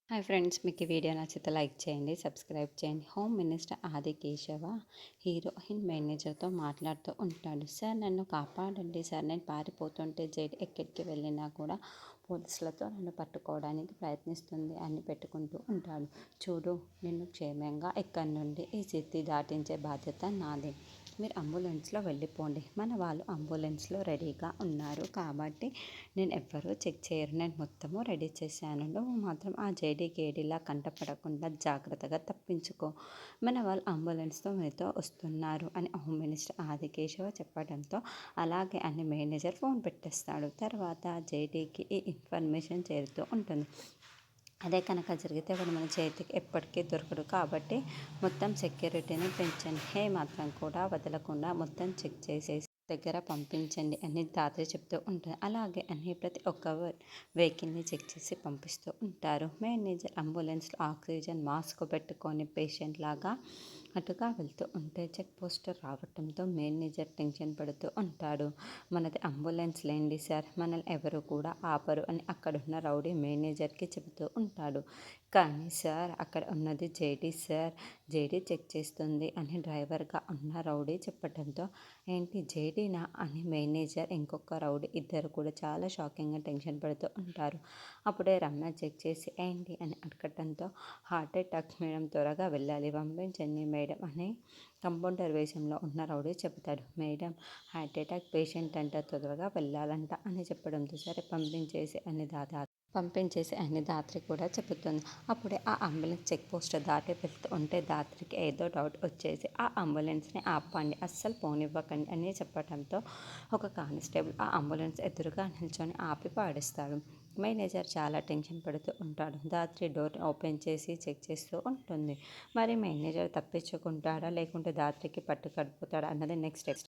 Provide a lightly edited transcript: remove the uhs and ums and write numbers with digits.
Hi friends, మీకు ఈ video నచ్చితే లైక్ చేయండి, సబ్స్క్రైబ్ చేయండి. హోమ్ మినిస్టర్ ఆది కేశవ హీరోయిన్ మేనేజర్తో మాట్లాడుతూ ఉంటాడు. సార్, నన్ను కాపాడండి సార్, నేను పారిపోతుంటే జైలు ఎక్కడికి వెళ్ళినా కూడా పోలీసులతో నన్ను పట్టుకోవడానికి ప్రయత్నిస్తుంది అని పెట్టుకుంటూ ఉంటాడు. చూడు, నిన్ను క్షేమంగా ఇక్కడి నుండి ఈ సిటీ దాటించే బాధ్యత నాది. మీరు అంబులెన్స్లో వెళ్ళిపోండి. మన వాళ్ళు అంబులెన్స్లో రెడీగా ఉన్నారు కాబట్టి నేను ఎవ్వరూ చెక్ చేయరు. నేను మొత్తము రెడీ చేశాను. నువ్వు మాత్రం ఆ జేడీ గేడీలా కంటపడకుండా జాగ్రత్తగా తప్పించుకో. మన వాళ్ళు అంబులెన్స్తో మీతో వస్తున్నారు అని హోమ్ మినిస్టర్ ఆది కేశవ చెప్పడంతో అలాగే అని మేనేజర్ ఫోన్ పెట్టేస్తాడు. తర్వాత జేడీకి ఈ ఇన్ఫర్మేషన్ చేరుతూ ఉంటుంది. అదే కనుక జరిగితే వాడు మన చేతికి ఎప్పటికీ దొరకడు కాబట్టి మొత్తం సెక్యూరిటీని పెంచండి. మాత్రం కూడా వదలకుండా మొత్తం చెక్ చేసేసి దగ్గర పంపించండి అని రాత్రి చెప్తూ ఉంటారు. అలాగే అని ప్రతి ఒక్క వెహికల్ని చెక్ చేసి పంపిస్తూ ఉంటారు. మేనేజర్ అంబులెన్స్లో ఆక్సిజన్ మాస్క్ పెట్టుకొని పేషెంట్ లాగా అటుగా వెళ్తూ ఉంటే చెక్ పోస్టర్ రావటంతో మేనేజర్ టెన్షన్ పడుతూ ఉంటాడు. మనది అంబులెన్స్ లేండి సార్, మనల్ని ఎవరు కూడా ఆపరు అని అక్కడున్న రౌడీ మేనేజర్కి చెబుతూ ఉంటాడు. కానీ సార్, అక్కడ ఉన్నది జేడీ సార్, జేడీ చెక్ చేస్తుంది అని డ్రైవర్గా ఉన్న రౌడీ చెప్పడంతో ఏంటి జేడీనా అని మేనేజర్ ఇంకొక రౌడీ ఇద్దరు కూడా చాలా షాకింగ్గా టెన్షన్ పడుతూ ఉంటారు. అప్పుడే రమణ చెక్ చేసి ఏంటి అని అడగటంతో హార్ట్ అటాక్ మేడం, త్వరగా వెళ్ళాలి, పంపించండి మేడం అని కంపౌండర్ వేషంలో ఉన్న రౌడీ చెబుతాడు. మేడం హార్ట్ అటాక్ పేషెంట్ అంట, త్వరగా వెళ్ళాలంట అని చెప్పడంతో సరే పంపించేసి అని దాత్రి కూడా చెబుతుంది. అప్పుడే ఆ అంబులెన్స్ చెక్ పోస్ట్ దాటి వెళ్తూ ఉంటే దాత్రికి ఏదో డౌట్ వచ్చేసి ఆ అంబులెన్స్ని ఆపండి, అస్సలు పోనివ్వకండి అని చెప్పడంతో ఒక కానిస్టేబుల్ ఆ అంబులెన్స్ ఎదురుగా నిల్చొని ఆపి పాడిస్తాడు. మేనేజర్ చాలా టెన్షన్ పడుతూ ఉంటాడు. దాత్రి డోర్ ఓపెన్ చేసి చెక్ చేస్తూ ఉంటుంది. మరి మేనేజర్ తప్పించుకుంటాడా లేకుంటే దాత్రికి పట్టు కడుపుతాడా అన్నది నెక్స్ట్